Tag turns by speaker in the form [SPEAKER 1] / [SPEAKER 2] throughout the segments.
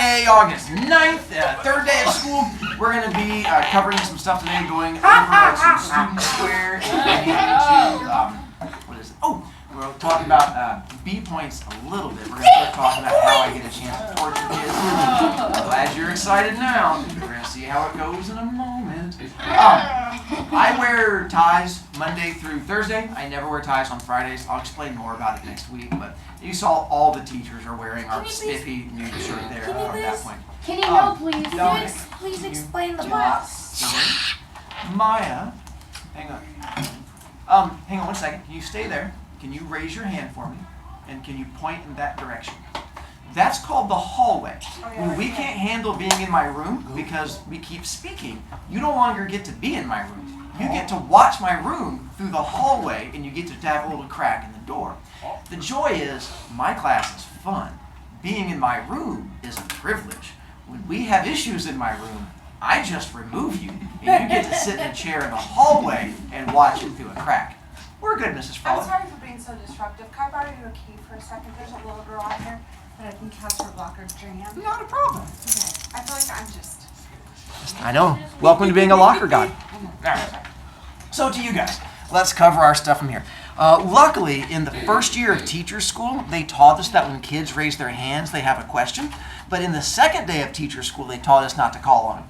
[SPEAKER 1] Friday, August 9th, third day of school. We're going to be covering some stuff today, going over some student square and getting into, what is it? Oh, we're talking about B points a little bit. We're going to start talking about how I get a chance to torture kids. I'm glad you're excited now. We're going to see how it goes in a moment. I wear ties Monday through Thursday. I never wear ties on Fridays. I'll explain more about it next week, but you saw all the teachers are wearing our spiffy new shirt there from that point.
[SPEAKER 2] Can you please explain the box?
[SPEAKER 1] Maya, hang on. Hang on one second. Can you stay there? Can you raise your hand for me? And can you point in that direction? That's called the hallway. When we can't handle being in my room because we keep speaking, you no longer get to be in my room. You get to watch my room through the hallway, and you get to have a little crack in the door. The joy is, my class is fun. Being in my room is a privilege. When we have issues in my room, I just remove you, and you get to sit in a chair in the hallway and watch it through a crack. We're good, Mrs. Frolic.
[SPEAKER 3] I'm sorry for being so disruptive. Can I borrow you a key for a second? There's a little girl out here that I think has her blocker jammed.
[SPEAKER 1] Not a problem.
[SPEAKER 3] Okay. I feel like I'm just...
[SPEAKER 1] I know. Welcome to being a locker god. So to you guys, let's cover our stuff from here. Luckily, in the first year of teacher school, they taught us that when kids raise their hands, they have a question. But in the second day of teacher school, they taught us not to call on them.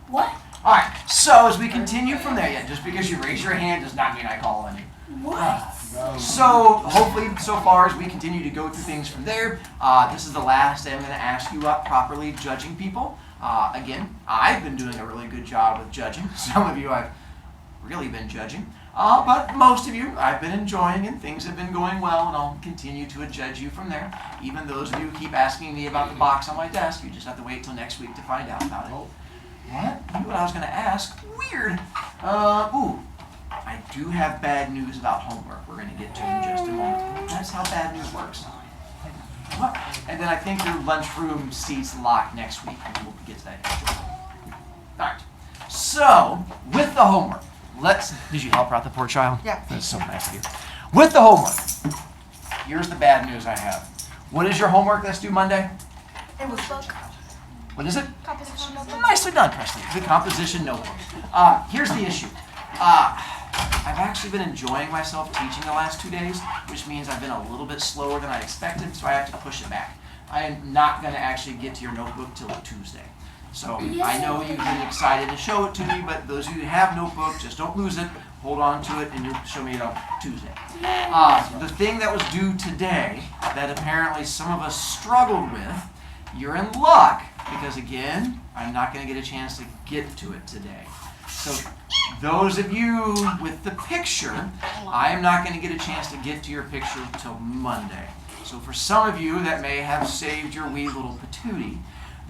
[SPEAKER 2] What?
[SPEAKER 1] All right, so as we continue from there, just because you raise your hand does not mean I call on you.
[SPEAKER 2] What?
[SPEAKER 1] So hopefully, so far as we continue to go through things from there, this is the last day I'm going to ask you about properly judging people. Again, I've been doing a really good job with judging. Some of you I've really been judging. But most of you I've been enjoying, and things have been going well, and I'll continue to judge you from there. Even those of you who keep asking me about the box on my desk, you just have to wait till next week to find out about it. What? You knew what I was going to ask? Weird. I do have bad news about homework we're going to get to in just a moment. That's how bad news works. What? And then I think your lunchroom seat's locked next week, and we'll get to that. All right. So, with the homework, did you help her out, the poor child?
[SPEAKER 3] Yeah.
[SPEAKER 1] That's so nice of you. With the homework, here's the bad news I have. What is your homework that's due Monday?
[SPEAKER 3] It was book.
[SPEAKER 1] What is it?
[SPEAKER 3] Composition notebook.
[SPEAKER 1] Nicely done, Presley. The composition notebook. Here's the issue. I've actually been enjoying myself teaching the last 2 days, which means I've been a little bit slower than I expected, so I have to push it back. I am not going to actually get to your notebook till Tuesday. So I know you've been excited to show it to me, but those of you who have notebook, just don't lose it. Hold on to it, and you'll show me it on Tuesday. The thing that was due today that apparently some of us struggled with, you're in luck, because again, I'm not going to get a chance to get to it today. So those of you with the picture, I am not going to get a chance to get to your picture until Monday. So for some of you that may have saved your wee little patootie,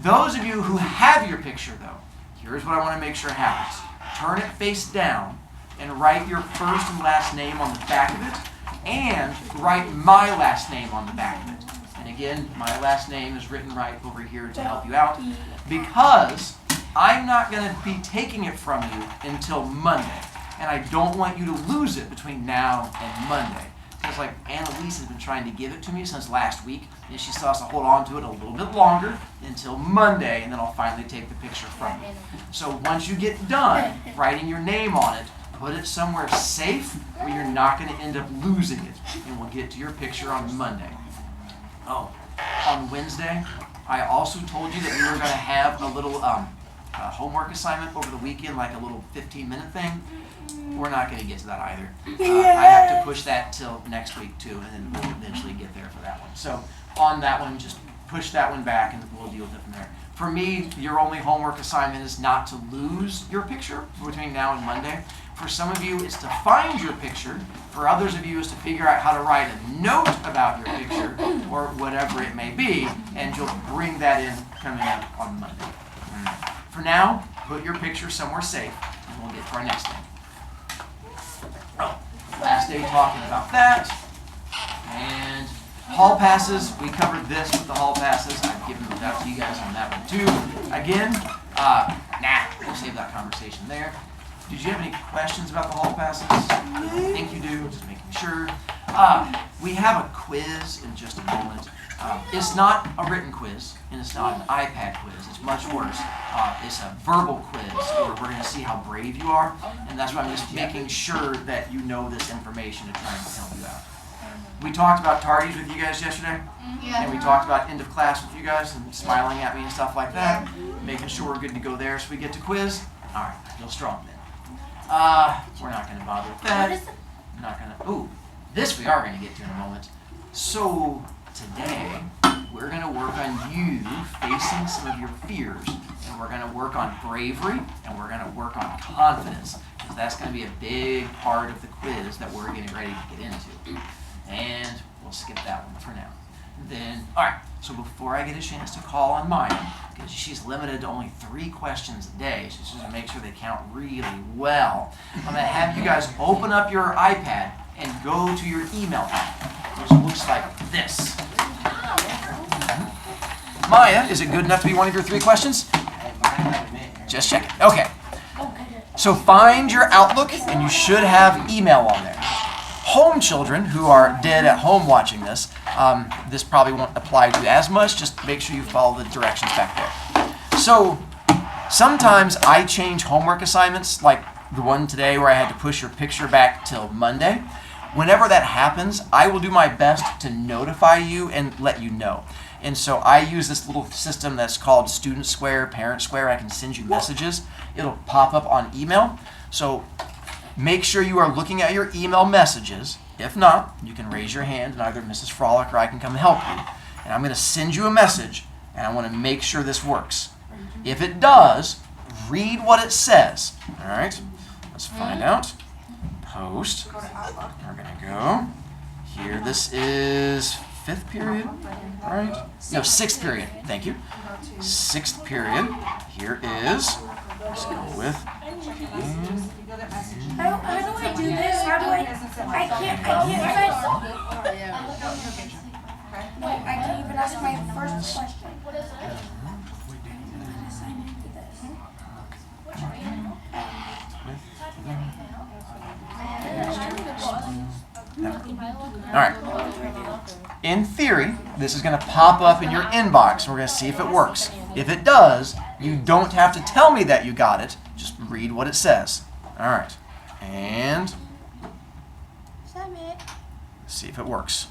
[SPEAKER 1] those of you who have your picture though, here's what I want to make sure happens. Turn it face down and write your first and last name on the back of it, and write my last name on the back of it. And again, my last name is written right over here to help you out, because I'm not going to be taking it from you until Monday. And I don't want you to lose it between now and Monday. Because like Annalise has been trying to give it to me since last week, and she still has to hold on to it a little bit longer until Monday, and then I'll finally take the picture from you. So once you get done writing your name on it, put it somewhere safe where you're not going to end up losing it, and we'll get to your picture on Monday. Oh, on Wednesday, I also told you that we were going to have a little homework assignment over the weekend, like a little 15-minute thing. We're not going to get to that either. I have to push that till next week too, and then we'll eventually get there for that one. So on that one, just push that one back, and we'll deal with it from there. For me, your only homework assignment is not to lose your picture between now and Monday. For some of you, it's to find your picture. For others of you, it's to figure out how to write a note about your picture, or whatever it may be, and you'll bring that in coming up on Monday. For now, put your picture somewhere safe, and we'll get to our next thing. Oh, last day talking about that. And hall passes, we covered this with the hall passes. I've given them out to you guys on that one too. Again, we'll save that conversation there. Did you have any questions about the hall passes? I think you do, just making sure. We have a quiz in just a moment. It's not a written quiz, and it's not an iPad quiz. It's much worse. It's a verbal quiz where we're going to see how brave you are, and that's why I'm just making sure that you know this information to try and help you out. We talked about tardies with you guys yesterday, and we talked about end of class with you guys and smiling at me and stuff like that, making sure we're good to go there so we get to quiz. All right, feel strong then. We're not going to bother with that. Not going to. Ooh, this we are going to get to in a moment. So today we're going to work on you facing some of your fears, and we're going to work on bravery, and we're going to work on confidence, because that's going to be a big part of the quiz that we're getting ready to get into. And we'll skip that one for now. Then, all right, so before I get a chance to call on Maya, because she's limited to only 3 questions a day, so she's going to make sure they count really well, I'm going to have you guys open up your iPad and go to your email app, which looks like this. Maya, is it good enough to be one of your 3 questions? Just check it. Okay. So find your Outlook, and you should have email on there. Home children who are dead at home watching this, this probably won't apply to you as much. Just make sure you follow the directions back there. So sometimes I change homework assignments, like the one today where I had to push your picture back till Monday. Whenever that happens, I will do my best to notify you and let you know. And so I use this little system that's called Student Square, Parent Square. I can send you messages. It'll pop up on email. So make sure you are looking at your email messages. If not, you can raise your hand and either Mrs. Frolic or I can come help you. And I'm going to send you a message, and I want to make sure this works. If it does, read what it says. All right? Let's find out. Post. We're going to go here. This is 5th period, right? No, 6th period. Thank you. 6th period. Here is. Let's go with.
[SPEAKER 2] How do I do this? How do I can't even ask my first question. How to sign into this?
[SPEAKER 1] All right. In theory, this is going to pop up in your inbox, and we're going to see if it works. If it does, you don't have to tell me that you got it. Just read what it says. All right. And
[SPEAKER 2] Submit.
[SPEAKER 1] see if it works.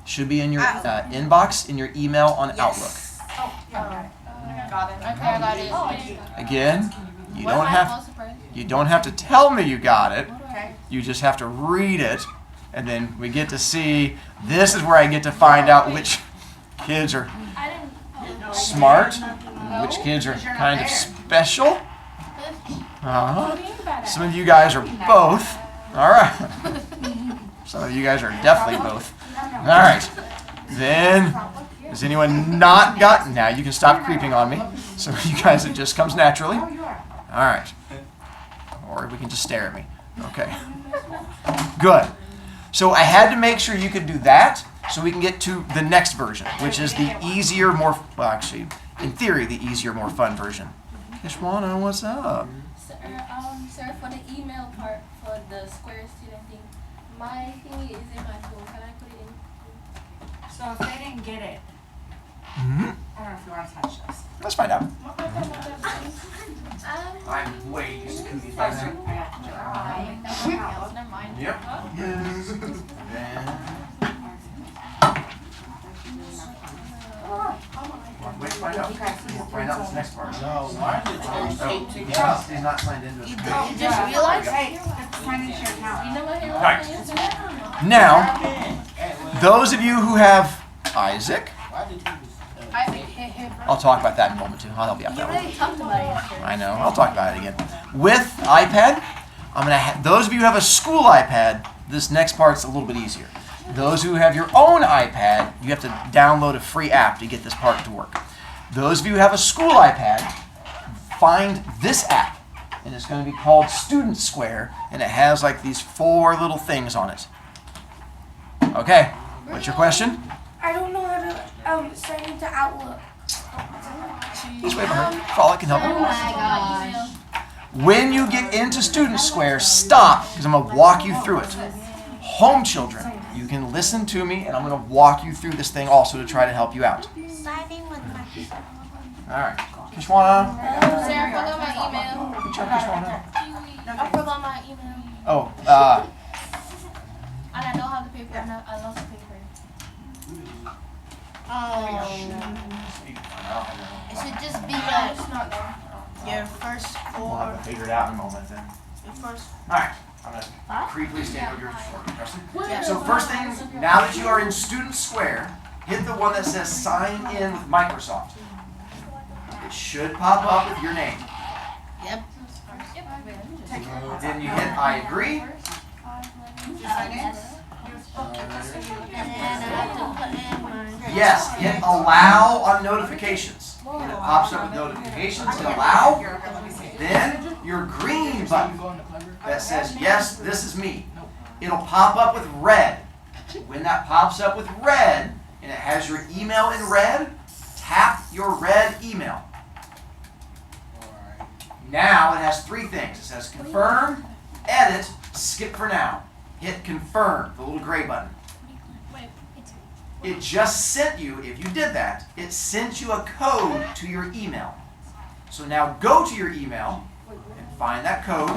[SPEAKER 1] Should be in your inbox, in your email on Outlook.
[SPEAKER 3] Oh, yeah, got it.
[SPEAKER 4] Okay, I got it.
[SPEAKER 1] Again, you don't have to tell me you got it.
[SPEAKER 3] Okay.
[SPEAKER 1] You just have to read it, and then we get to see. This is where I get to find out which kids are smart, and which kids are kind of special. Some of you guys are both. All right. Some of you guys are definitely both. All right. Then, has anyone not got? Now you can stop creeping on me. Some of you guys, it just comes naturally. All right. Or we can just stare at me. Okay. Good. So I had to make sure you could do that so we can get to the next version, which is the easier, more, well, actually, in theory, the easier, more fun version. Ishwana, what's up?
[SPEAKER 4] Sir, for the email part for the Square student thing, my thingy is in my phone. Can I put it in?
[SPEAKER 3] So if they didn't get it,
[SPEAKER 1] Mm-hmm.
[SPEAKER 3] I don't know if you want to touch this.
[SPEAKER 1] Let's find out.
[SPEAKER 4] I'm
[SPEAKER 1] way used to these
[SPEAKER 3] Never mind.
[SPEAKER 1] Yep. Yes. Wait to find out. We'll find out this next part.
[SPEAKER 5] No, mine is taped together.
[SPEAKER 1] Because he's not signed into it.
[SPEAKER 4] You just realized?
[SPEAKER 3] Hey, sign into your account.
[SPEAKER 4] You never hear
[SPEAKER 1] Right.
[SPEAKER 4] what
[SPEAKER 1] Now, those of you who have Isaac,
[SPEAKER 5] Why did you
[SPEAKER 1] I'll talk about that in a moment too. I'll help you out
[SPEAKER 4] You
[SPEAKER 1] that
[SPEAKER 4] already
[SPEAKER 1] one.
[SPEAKER 4] talked about it yesterday.
[SPEAKER 1] I know. I'll talk about it again. With iPad, I'm gonna. Those of you who have a school iPad, this next part's a little bit easier. Those who have your own iPad, you have to download a free app to get this part to work. Those of you who have a school iPad, find this app, and it's going to be called Student Square, and it has like these 4 little things on it. Okay. What's your question?
[SPEAKER 2] I don't know how to sign into Outlook.
[SPEAKER 1] Just wait for her. Frolic can help
[SPEAKER 4] Oh
[SPEAKER 1] you.
[SPEAKER 4] my gosh.
[SPEAKER 1] When you get into Student Square, stop, because I'm going to walk you through it. Home children, You can listen to me, and I'm going to walk you through this thing also to try to help you out.
[SPEAKER 6] Signing with Microsoft.
[SPEAKER 1] All right. Kishwana?
[SPEAKER 4] Sarah, forgot my email.
[SPEAKER 1] Check Kishwana.
[SPEAKER 4] I forgot my email.
[SPEAKER 1] Oh,
[SPEAKER 4] And I don't have the paper. And I lost the paper.
[SPEAKER 6] It should just be
[SPEAKER 4] Yeah,
[SPEAKER 6] like
[SPEAKER 4] it's not there.
[SPEAKER 6] your first
[SPEAKER 1] we'll
[SPEAKER 6] four.
[SPEAKER 1] have to figure it out in a moment then.
[SPEAKER 6] Your first.
[SPEAKER 1] All right. I'm going to creepily stand over your short.
[SPEAKER 6] Yeah.
[SPEAKER 1] So first thing, now that you are in Student Square, hit the one that says Sign In with Microsoft. It should pop up with your name.
[SPEAKER 6] Yep.
[SPEAKER 1] Then you hit I agree.
[SPEAKER 6] And I have to put in my.
[SPEAKER 1] Yes, hit allow on notifications. And it pops up with notifications. Hit allow. Then your green button that says yes, this is me. It'll pop up with red. When that pops up with red and it has your email in red, tap your red email. Now it has three things. It says confirm, edit, skip for now. Hit confirm, the little gray button. It just sent you, if you did that, it sent you a code to your email. So now go to your email and find that code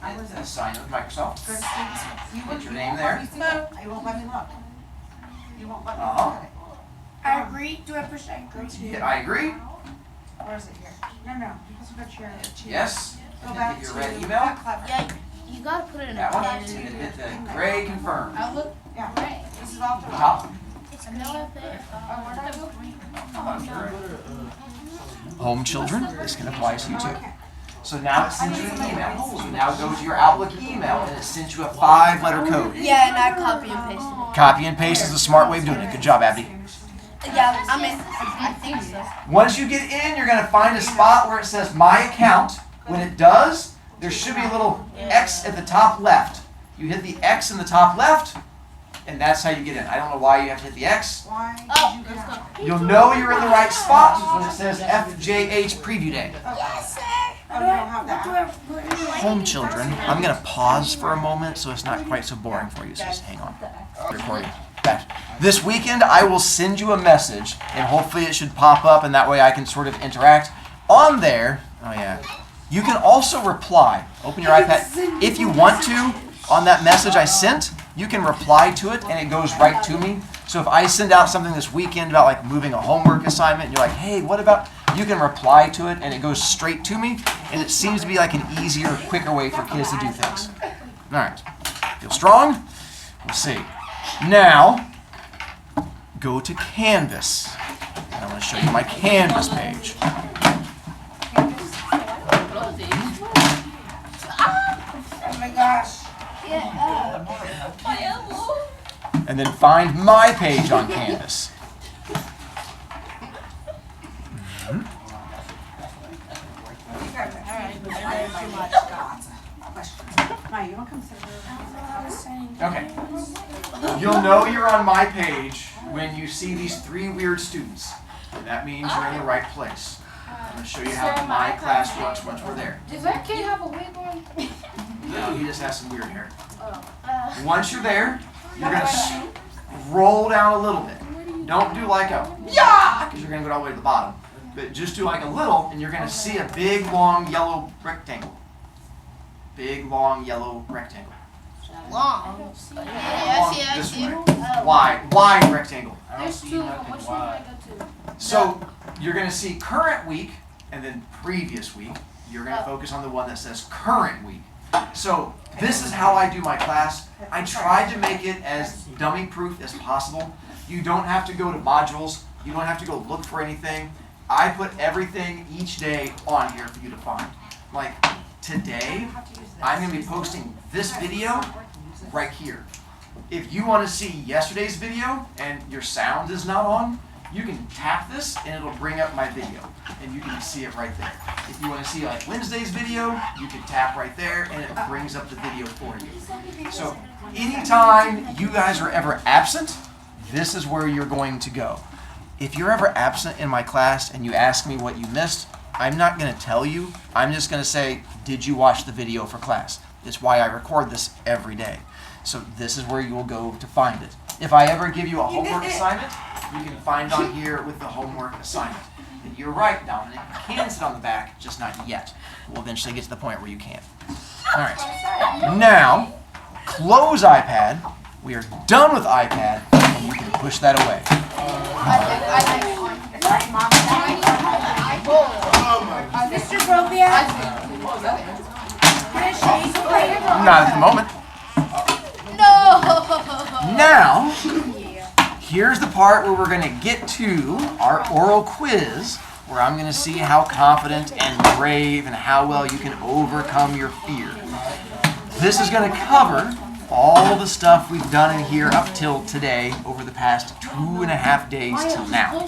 [SPEAKER 1] and sign in with Microsoft. Put your name there.
[SPEAKER 3] You won't let me look. You won't let me
[SPEAKER 1] Uh-huh.
[SPEAKER 3] look at it.
[SPEAKER 2] I agree. Do I push I agree?
[SPEAKER 1] Hit I agree.
[SPEAKER 3] Where is it here? No, let's go to your.
[SPEAKER 1] Yes.
[SPEAKER 3] Go
[SPEAKER 1] And
[SPEAKER 3] back
[SPEAKER 1] hit
[SPEAKER 3] to.
[SPEAKER 1] your red email.
[SPEAKER 3] Clever.
[SPEAKER 6] Yeah, you gotta put it in a
[SPEAKER 1] That one.
[SPEAKER 6] pen.
[SPEAKER 1] And then hit the gray confirm.
[SPEAKER 3] Yeah. This is off the
[SPEAKER 1] Top. Home children, this can apply to you too. So now it sends you an email. So now go to your Outlook email and it sends you a 5-letter code.
[SPEAKER 6] Yeah, and I copy and paste it.
[SPEAKER 1] Copy and paste is the smart way of doing it. Good job, Abby.
[SPEAKER 6] Yeah, I mean, I think so.
[SPEAKER 1] Once you get in, you're going to find a spot where it says My Account. When it does, there should be a little X at the top left. You hit the X in the top left, and that's how you get in. I don't know why you have to hit the X.
[SPEAKER 3] Why
[SPEAKER 6] Oh,
[SPEAKER 3] did you
[SPEAKER 6] let's
[SPEAKER 3] get out?
[SPEAKER 6] go.
[SPEAKER 1] You'll know you're in the right spot when it says FJH Preview Day.
[SPEAKER 6] Yes, sir.
[SPEAKER 3] Oh, you don't have that.
[SPEAKER 1] Home children, I'm going to pause for a moment so it's not quite so boring for you, so just hang on. Recording. Back. This weekend, I will send you a message, and hopefully it should pop up, and that way I can sort of interact. On there, oh yeah, you can also reply. Open your iPad. If you want to, on that message I sent, you can reply to it, and it goes right to me. So if I send out something this weekend about like moving a homework assignment, and you're like, hey, what about, you can reply to it, and it goes straight to me, and it seems to be like an easier, quicker way for kids to do things. All right. Feel strong? We'll see. Now, go to Canvas. And I want to show you my Canvas page.
[SPEAKER 2] Oh my gosh.
[SPEAKER 4] My elbow.
[SPEAKER 1] And then find my page on Canvas.
[SPEAKER 3] You guys are too much God's questions. No, you don't consider it.
[SPEAKER 1] Okay. You'll know you're on my page when you see these 3 weird students. And that means you're in the right place. I'm going to show you how my class works once we're there.
[SPEAKER 4] Does that kid have a wig on?
[SPEAKER 1] No, he just has some weird hair. Once you're there, you're going to roll down a little bit. Don't do like a yeah, because you're going to go all the way to the bottom. But just do like a little, and you're going to see a big, long, yellow rectangle. Big, long, yellow rectangle.
[SPEAKER 6] Long.
[SPEAKER 1] Long
[SPEAKER 6] Yeah, I
[SPEAKER 1] this
[SPEAKER 6] see.
[SPEAKER 1] way. Wide rectangle.
[SPEAKER 5] I don't
[SPEAKER 4] There's
[SPEAKER 5] see
[SPEAKER 4] 2 of them.
[SPEAKER 5] nothing
[SPEAKER 4] Which one do I
[SPEAKER 5] wide.
[SPEAKER 4] go to?
[SPEAKER 1] So you're going to see current week and then previous week. You're going to focus on the one that says current week. So this is how I do my class. I tried to make it as dummy proof as possible. You don't have to go to modules. You don't have to go look for anything. I put everything each day on here for you to find. Like today, I'm going to be posting this video right here. If you want to see yesterday's video and your sound is not on, you can tap this and it'll bring up my video and you can see it right there. If you want to see like Wednesday's video, you can tap right there and it brings up the video for you. So anytime you guys are ever absent, this is where you're going to go. If you're ever absent in my class and you ask me what you missed, I'm not going to tell you. I'm just going to say, did you watch the video for class? It's why I record this every day. So this is where you will go to find it. If I ever give you a homework assignment, you can find on here with the homework assignment. And you're right, Dominic, you can sit on the back, just not yet. We'll eventually get to the point where you can. All right. Now, close iPad. We are done with iPad, and you can push that away.
[SPEAKER 2] Mr. Brovia, can I show you something?
[SPEAKER 1] Not at the moment.
[SPEAKER 6] No.
[SPEAKER 1] Now, here's the part where we're going to get to our oral quiz, where I'm going to see how confident and brave and how well you can overcome your fear. This is going to cover all the stuff we've done in here up till today over the past 2.5 days till now.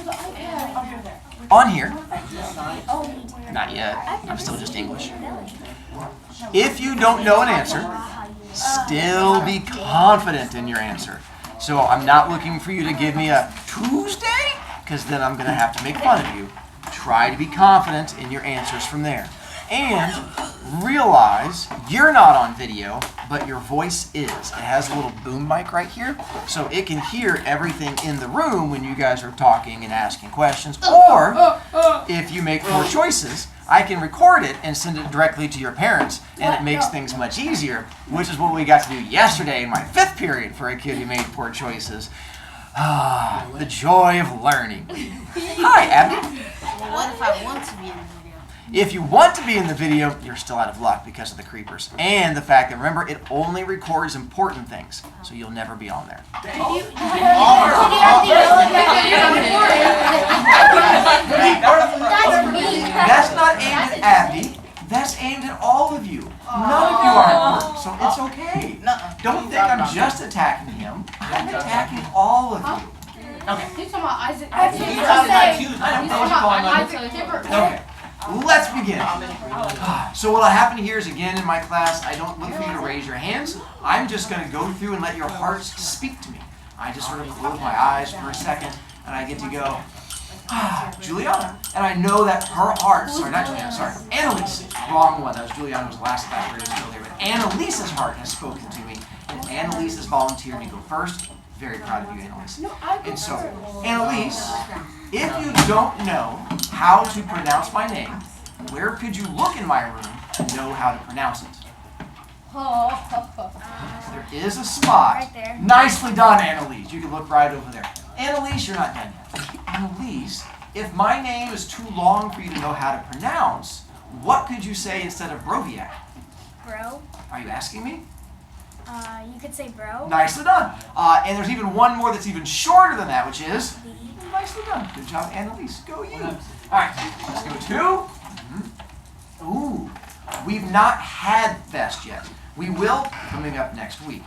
[SPEAKER 1] On here, not yet, I'm still just English. If you don't know an answer, still be confident in your answer. So I'm not looking for you to give me a Tuesday, because then I'm going to have to make fun of you. Try to be confident in your answers from there. And realize you're not on video, but your voice is. It has a little boom mic right here, so it can hear everything in the room when you guys are talking and asking questions. Or, if you make 4 choices, I can record it and send it directly to your parents, and it makes things much easier, which is what we got to do yesterday in my 5th period for a kid who made 4 choices. Ah, the joy of learning. Hi, Abby.
[SPEAKER 6] What if I want to be in the video?
[SPEAKER 1] If you want to be in the video, you're still out of luck because of the creepers. And the fact that, remember, it only records important things, so you'll never be on there. That's not aimed at Abby. That's aimed at all of you. None of you are important, so it's okay. Don't think I'm just attacking him. I'm attacking all of you. Okay.
[SPEAKER 4] He's talking about Isaac.
[SPEAKER 1] I don't know what's going on. Okay. Let's begin. So what'll happen here is, again, in my class, I don't look for you to raise your hands. I'm just going to go through and let your hearts speak to me. I just sort of close my eyes for a second, and I get to go, Juliana. And I know that her heart, sorry, not Juliana, sorry, Annalise, wrong one. That was Juliana was last class, we were still there. But Annalise's heart has spoken to me, and Annalise has volunteered to go first. Very proud of you, Annalise. And so, Annalise, if you don't know how to pronounce my name, where could you look in my room to know how to pronounce it? There is a spot.
[SPEAKER 2] Right there.
[SPEAKER 1] Nicely done, Annalise. You can look right over there. Annalise, you're not done yet. Annalise, if my name is too long for you to know how to pronounce, what could you say instead of Broviac?
[SPEAKER 2] Bro.
[SPEAKER 1] Are you asking me?
[SPEAKER 2] You could say bro.
[SPEAKER 1] Nicely done. And there's even one more that's even shorter than that, which is nicely done. Good job, Annalise. Go you. All right, let's go to. Ooh, we've not had best yet. We will coming up next week.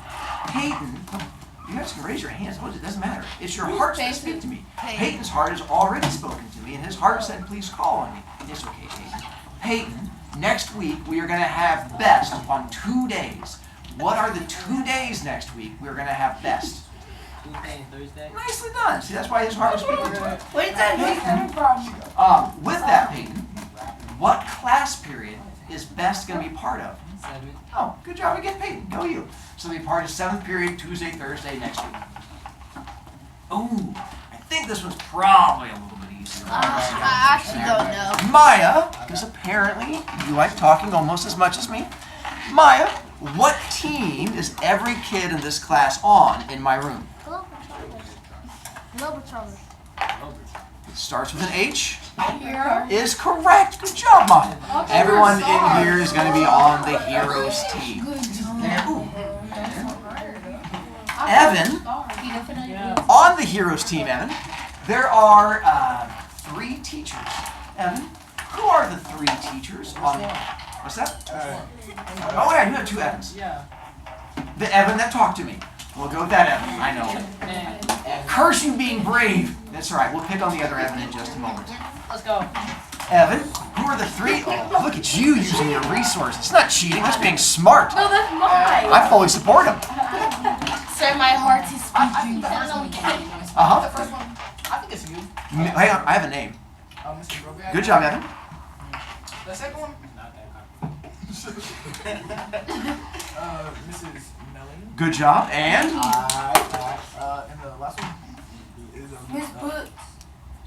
[SPEAKER 1] Peyton, you guys can raise your hands. It doesn't matter. It's your heart that speak to me. Peyton's heart has already spoken to me, and his heart said, "Please call on me." It's okay, Peyton. Peyton, next week we are going to have best on 2 days. What are the 2 days next week we're going to have best?
[SPEAKER 5] Tuesday and Thursday.
[SPEAKER 1] Nicely done. See, that's why his heart was speaking to me.
[SPEAKER 2] Where's that coming from?
[SPEAKER 1] With that, Peyton, what class period is best going to be part of?
[SPEAKER 5] 7.
[SPEAKER 1] Oh, good job again, Peyton. Go you. So they'll be part of 7th period, Tuesday, Thursday, next week. Ooh, I think this one's probably a little bit easier.
[SPEAKER 6] I actually don't know.
[SPEAKER 1] Maya, because apparently you like talking almost as much as me. Maya, what team is every kid in this class on in my room?
[SPEAKER 6] Globetrotters.
[SPEAKER 1] It starts with an H. Is correct. Good job, Maya. Everyone in here is going to be on the heroes team. Ooh. Evan, on the heroes team, Evan, there are 3 teachers. Evan, who are the 3 teachers on? What's that? Oh yeah, you have 2 Evans.
[SPEAKER 5] Yeah.
[SPEAKER 1] The Evan that talked to me. We'll go with that Evan. I know. Curse you being brave. That's all right. We'll pick on the other Evan in just a moment.
[SPEAKER 5] Let's go.
[SPEAKER 1] Evan, who are the 3? Oh, look at you using your resources. It's not cheating. That's being smart.
[SPEAKER 4] No, that's mine.
[SPEAKER 1] I fully support him.
[SPEAKER 6] Sir, my heart is speaking.
[SPEAKER 1] Uh-huh.
[SPEAKER 5] The first one, I think it's you.
[SPEAKER 1] Hang on. I have a name.
[SPEAKER 5] Mr. Brovicast.
[SPEAKER 1] Good job, Evan.
[SPEAKER 5] The second one? Not that Mrs. Melling.
[SPEAKER 1] Good job. And?
[SPEAKER 5] And the last one is
[SPEAKER 2] Miss Boots.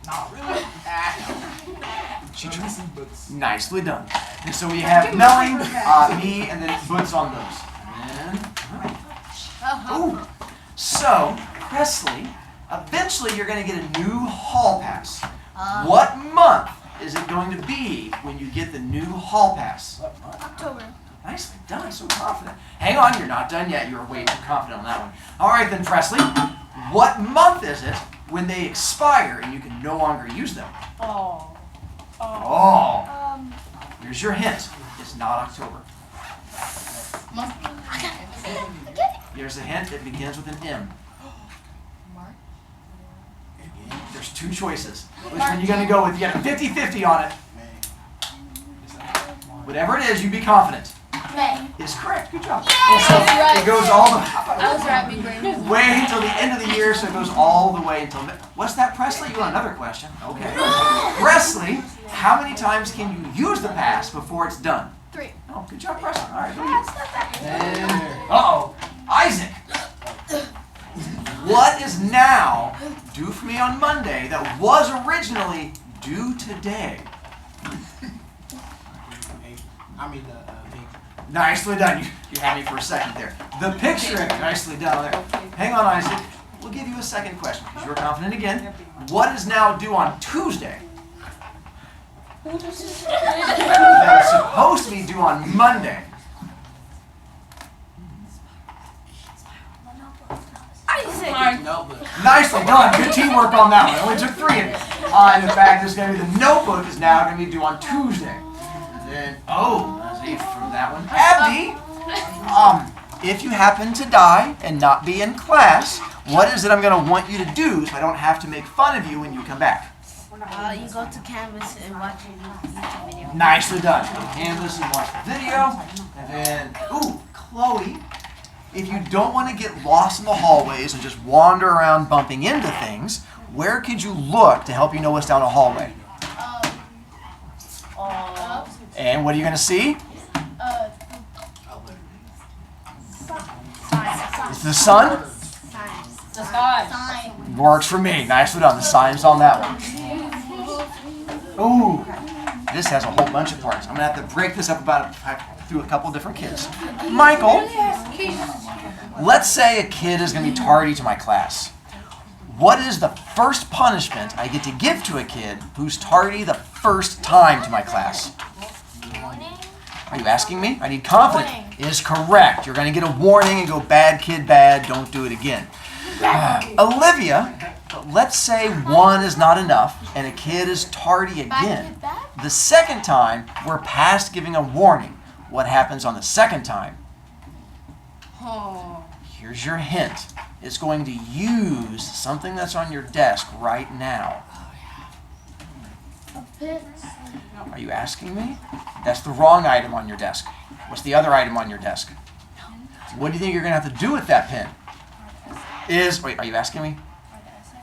[SPEAKER 5] Nah, really?
[SPEAKER 1] She tried.
[SPEAKER 5] Mrs. Books.
[SPEAKER 1] Nicely done. And so we have Melling, me, and then Boots on those. And then, ooh. So, Presley, eventually you're going to get a new hall pass. What month is it going to be when you get the new hall pass?
[SPEAKER 4] October.
[SPEAKER 1] Nicely done, so confident. Hang on, you're not done yet. You're way too confident on that one. All right then, Presley, what month is it when they expire and you can no longer use them?
[SPEAKER 3] Oh.
[SPEAKER 1] Oh. Here's your hint. It's not October. Here's a hint. It begins with an M. There's two choices. Which one are you going to go with? You got a 50-50 on it. Whatever it is, you be confident.
[SPEAKER 4] May.
[SPEAKER 1] Is correct. Good job. And so it goes all the
[SPEAKER 4] I was right, big brain.
[SPEAKER 1] way until the end of the year, so it goes all the way until... What's that, Presley? You want another question? Okay. Presley, how many times can you use the pass before it's done?
[SPEAKER 4] 3.
[SPEAKER 1] Oh, good job, Presley. All right, and, uh-oh, Isaac. What is now due for me on Monday that was originally due today? Nicely done. You had me for a second there. The picture, nicely done there. Hang on, Isaac. We'll give you a second question because you're confident again. What is now due on Tuesday? That is supposed to be due on Monday. Nicely done. Good teamwork on that one. It only took 3 of you. And in fact, this is going to be the notebook is now going to be due on Tuesday. Then, that's a from that one. Abdi, if you happen to die and not be in class, what is it I'm going to want you to do so I don't have to make fun of you when you come back?
[SPEAKER 6] You go to Canvas and watch a YouTube video.
[SPEAKER 1] Nicely done. Go to Canvas and watch the video. And then, Chloe, if you don't want to get lost in the hallways and just wander around bumping into things, where could you look to help you know what's down a hallway? And what are you going to see? It's the sun?
[SPEAKER 3] The sky.
[SPEAKER 1] Works for me. Nicely done. The sign's on that one. Ooh, this has a whole bunch of parts. I'm going to have to break this up through a couple different kids. Michael, let's say a kid is going to be tardy to my class. What is the first punishment I get to give to a kid who's tardy the first time to my class? Are you asking me? I need confidence. Is correct. You're going to get a warning and go, bad kid, bad, don't do it again. Olivia, let's say 1 is not enough and a kid is tardy again. The second time, we're past giving a warning. What happens on the second time? Here's your hint. It's going to use something that's on your desk right now. Are you asking me? That's the wrong item on your desk. What's the other item on your desk? What do you think you're going to have to do with that pen? Wait, are you asking me?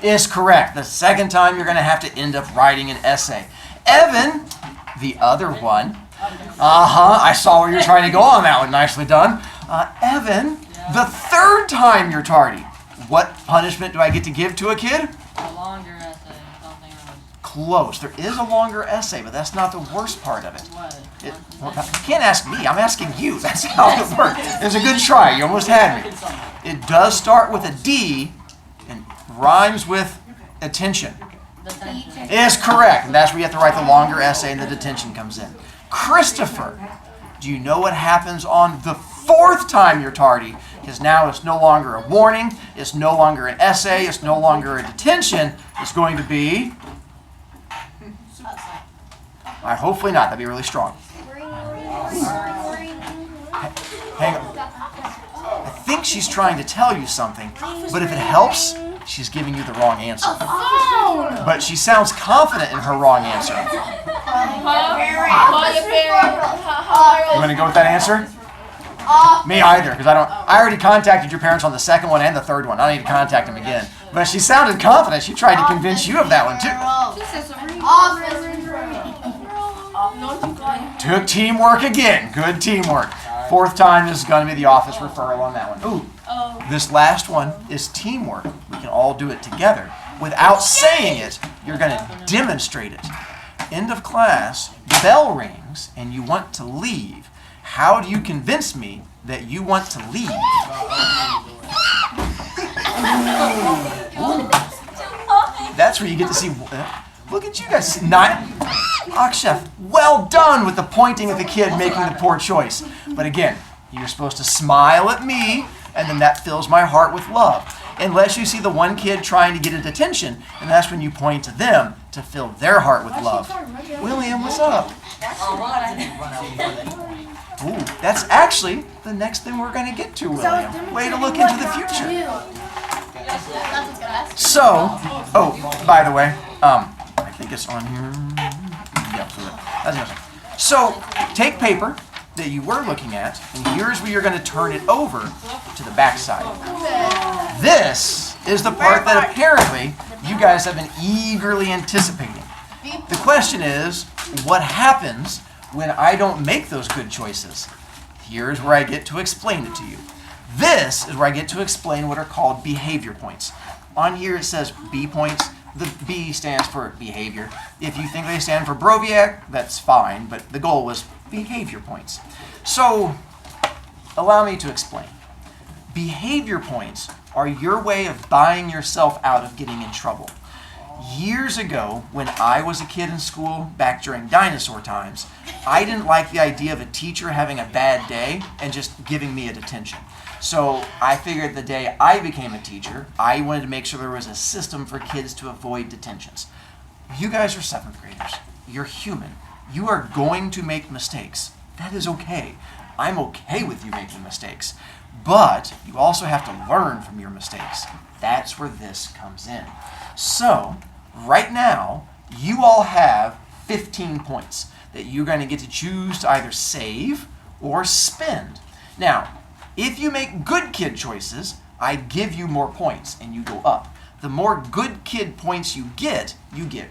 [SPEAKER 1] Is correct. The second time you're going to have to end up writing an essay. Evan, the other one. I saw where you're trying to go on that one. Nicely done. Evan, the third time you're tardy. What punishment do I get to give to a kid?
[SPEAKER 5] A longer essay, something else.
[SPEAKER 1] Close. There is a longer essay, but that's not the worst part of it.
[SPEAKER 5] What?
[SPEAKER 1] You can't ask me. I'm asking you. That's how it works. It was a good try. You almost had me. It does start with a D and rhymes with attention.
[SPEAKER 5] Detention.
[SPEAKER 1] Is correct. And that's where you have to write the longer essay and the detention comes in. Christopher, do you know what happens on the 4th time you're tardy? Because now it's no longer a warning. It's no longer an essay. It's no longer a detention. It's going to be... hopefully not. That'd be really strong. Hang on. I think she's trying to tell you something, but if it helps, she's giving you the wrong answer. But she sounds confident in her wrong answer. You want to go with that answer? Me either, because I already contacted your parents on the second one and the third one. I don't need to contact them again. But she sounded confident. She tried to convince you of that one too. Took teamwork again. Good teamwork. Fourth time, this is going to be the office referral on that one. Ooh,
[SPEAKER 4] Oh.
[SPEAKER 1] this last one is teamwork. We can all do it together. Without saying it, you're going to demonstrate it. End of class, the bell rings, and you want to leave. How do you convince me that you want to leave? That's where you get to see. Look at you guys. Akshay, well done with the pointing at the kid making the poor choice. But again, you're supposed to smile at me, and then that fills my heart with love. Unless you see the one kid trying to get his attention, and that's when you point to them to fill their heart with love. William, what's up? Ooh, that's actually the next thing we're going to get to, William. Way to look into the future. So, oh, by the way, I think it's on here. Yeah, that's awesome. So, take paper that you were looking at, and here's where you're going to turn it over to the back side. This is the part that apparently you guys have been eagerly anticipating. The question is, what happens when I don't make those good choices? Here's where I get to explain it to you. This is where I get to explain what are called behavior points. On here it says B points. The B stands for behavior. If you think they stand for Brovicast, that's fine, but the goal was behavior points. So, allow me to explain. Behavior points are your way of buying yourself out of getting in trouble. Years ago, when I was a kid in school, back during dinosaur times, I didn't like the idea of a teacher having a bad day and just giving me a detention. So I figured the day I became a teacher, I wanted to make sure there was a system for kids to avoid detentions. You guys are 7th graders. You're human. You are going to make mistakes. That is okay. I'm okay with you making mistakes. But you also have to learn from your mistakes. That's where this comes in. So, right now, you all have 15 points that you're going to get to choose to either save or spend. Now, if you make good kid choices, I give you more points and you go up. The more good kid points you get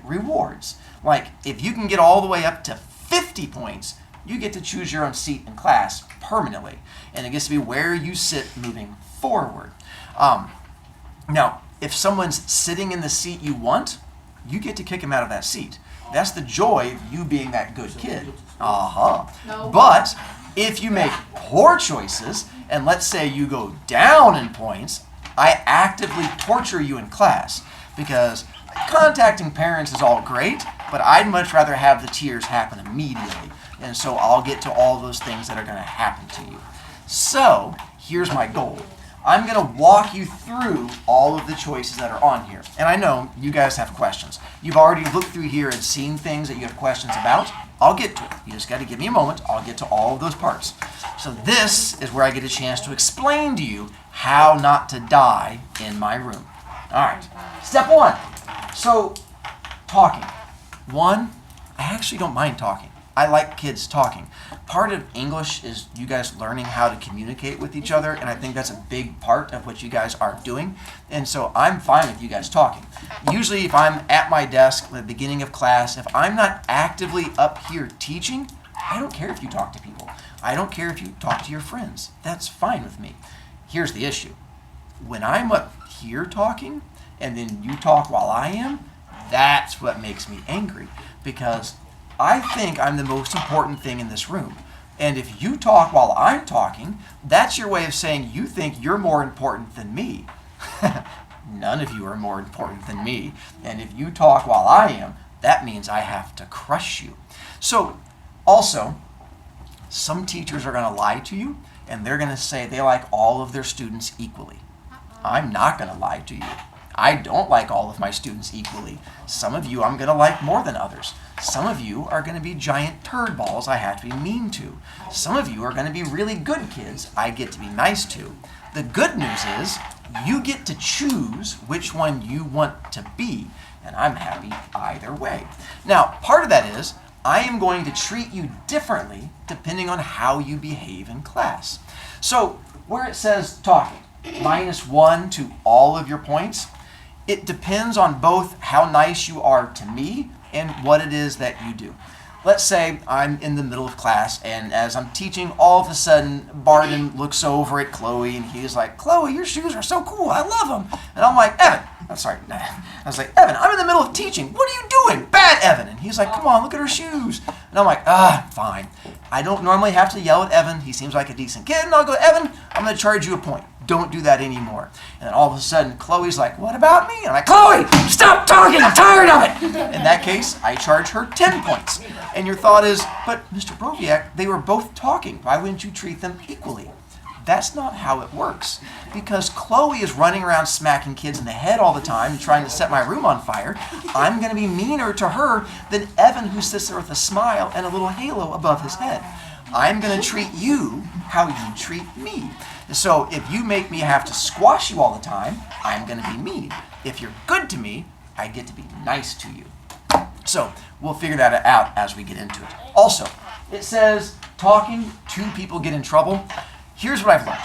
[SPEAKER 1] rewards. Like, if you can get all the way up to 50 points, you get to choose your own seat in class permanently. And it gets to be where you sit moving forward. Now, if someone's sitting in the seat you want, you get to kick them out of that seat. That's the joy of you being that good kid. No. But if you make poor choices, and let's say you go down in points, I actively torture you in class. Because contacting parents is all great, but I'd much rather have the tears happen immediately. And so I'll get to all those things that are going to happen to you. So, here's my goal. I'm going to walk you through all of the choices that are on here. And I know you guys have questions. You've already looked through here and seen things that you have questions about. I'll get to it. You just got to give me a moment. I'll get to all of those parts. So this is where I get a chance to explain to you how not to die in my room. All right. Step 1. So, talking. 1, I actually don't mind talking. I like kids talking. Part of English is you guys learning how to communicate with each other, and I think that's a big part of what you guys are doing. And so I'm fine with you guys talking. Usually if I'm at my desk at the beginning of class, if I'm not actively up here teaching, I don't care if you talk to people. I don't care if you talk to your friends. That's fine with me. Here's the issue. When I'm up here talking, and then you talk while I am, that's what makes me angry. Because I think I'm the most important thing in this room. And if you talk while I'm talking, that's your way of saying you think you're more important than me. None of you are more important than me. And if you talk while I am, that means I have to crush you. So, also, some teachers are going to lie to you, and they're going to say they like all of their students equally. I'm not going to lie to you. I don't like all of my students equally. Some of you I'm going to like more than others. Some of you are going to be giant turd balls I have to be mean to. Some of you are going to be really good kids I get to be nice to. The good news is you get to choose which one you want to be, and I'm happy either way. Now, part of that is I am going to treat you differently depending on how you behave in class. So, where it says talking, -1 to all of your points, it depends on both how nice you are to me and what it is that you do. let's say I'm in the middle of class, and as I'm teaching, all of a sudden, Barden looks over at Chloe, and he's like, Chloe, your shoes are so cool. I love them. And I'm like, Evan. I'm sorry. I was like, Evan, I'm in the middle of teaching. What are you doing? Bad, Evan. And he's like, come on, look at her shoes. And I'm like, fine. I don't normally have to yell at Evan. He seems like a decent kid. And I'll go, Evan, I'm going to charge you a point. Don't do that anymore. And then all of a sudden, Chloe's like, what about me? And I'm like, Chloe, stop talking. I'm tired of it. In that case, I charge her 10 points. And your thought is, but Mr. Broviak, they were both talking. Why wouldn't you treat them equally? That's not how it works. Because Chloe is running around smacking kids in the head all the time and trying to set my room on fire, I'm going to be meaner to her than Evan, who sits there with a smile and a little halo above his head. I'm going to treat you how you treat me. So if you make me have to squash you all the time, I'm going to be mean. If you're good to me, I get to be nice to you. So we'll figure that out as we get into it. Also, it says talking, 2 people get in trouble. Here's what I've learned.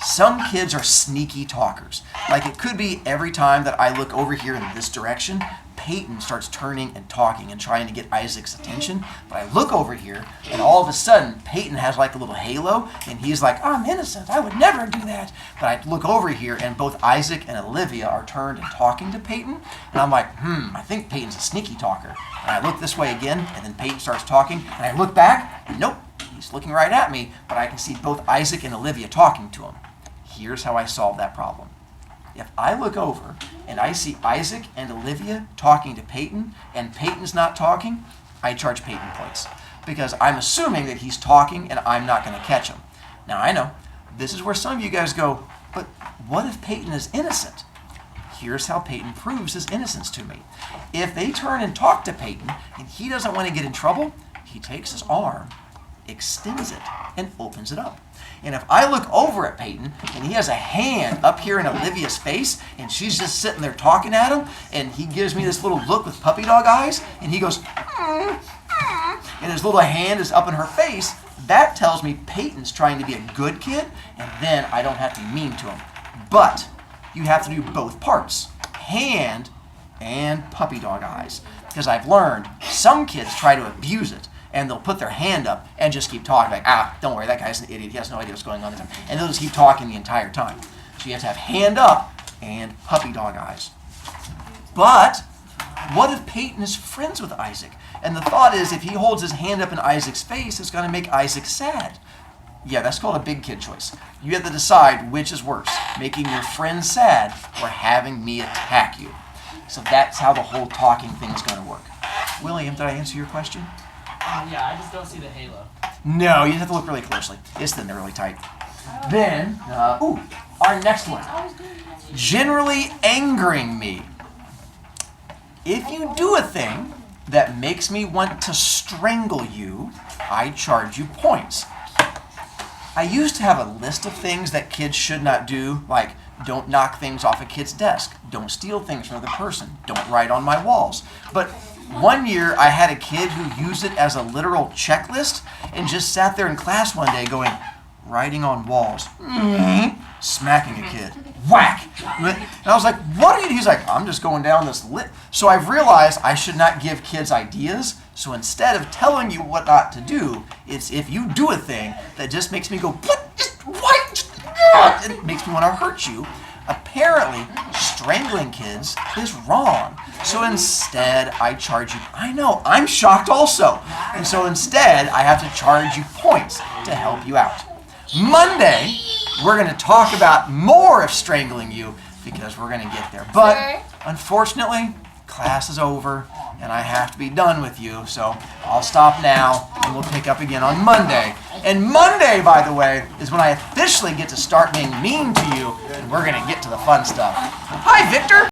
[SPEAKER 1] Some kids are sneaky talkers. Like it could be every time that I look over here in this direction, Peyton starts turning and talking and trying to get Isaac's attention. But I look over here and all of a sudden Peyton has like a little halo and he's like, I'm innocent. I would never do that. But I look over here and both Isaac and Olivia are turned and talking to Peyton. And I'm like, I think Peyton's a sneaky talker. And I look this way again and then Peyton starts talking and I look back and nope. He's looking right at me, but I can see both Isaac and Olivia talking to him. Here's how I solve that problem. If I look over and I see Isaac and Olivia talking to Peyton and Peyton's not talking, I charge Peyton points because I'm assuming that he's talking and I'm not going to catch him. Now I know this is where some of you guys go, but what if Peyton is innocent? Here's how Peyton proves his innocence to me. If they turn and talk to Peyton and he doesn't want to get in trouble, he takes his arm, extends it, and opens it up. And if I look over at Peyton and he has a hand up here in Olivia's face and she's just sitting there talking at him and he gives me this little look with puppy dog eyes and he goes, and his little hand is up in her face, that tells me Peyton's trying to be a good kid and then I don't have to be mean to him. But you have to do both parts, hand and puppy dog eyes. Because I've learned some kids try to abuse it. And they'll put their hand up and just keep talking like, don't worry, that guy's an idiot. He has no idea what's going on. And they'll just keep talking the entire time. So you have to have hand up and puppy dog eyes. But what if Peyton is friends with Isaac? And the thought is if he holds his hand up in Isaac's face, it's going to make Isaac sad. Yeah, that's called a big kid choice. You have to decide which is worse, making your friend sad or having me attack you. So that's how the whole talking thing is going to work. William, did I answer your question?
[SPEAKER 7] Yeah, I just don't see the halo.
[SPEAKER 1] No, you have to look really closely. It's thin, they're really tight. Then, our next one. Generally angering me. If you do a thing that makes me want to strangle you, I charge you points. I used to have a list of things that kids should not do, like don't knock things off a kid's desk, don't steal things from another person, don't write on my walls. But one year, I had a kid who used it as a literal checklist and just sat there in class one day going, writing on walls, smacking a kid, whack. And I was like, what are you? He's like, I'm just going down this list. So I've realized I should not give kids ideas. So instead of telling you what not to do, it's if you do a thing that just makes me go, what? It makes me want to hurt you. Apparently, strangling kids is wrong. So instead, I charge you. I know, I'm shocked also. And so instead, I have to charge you points to help you out. Monday, we're going to talk about more of strangling you because we're going to get there. But unfortunately, class is over and I have to be done with you. So I'll stop now and we'll pick up again on Monday. And Monday, by the way, is when I officially get to start being mean to you and we're going to get to the fun stuff. Hi, Victor.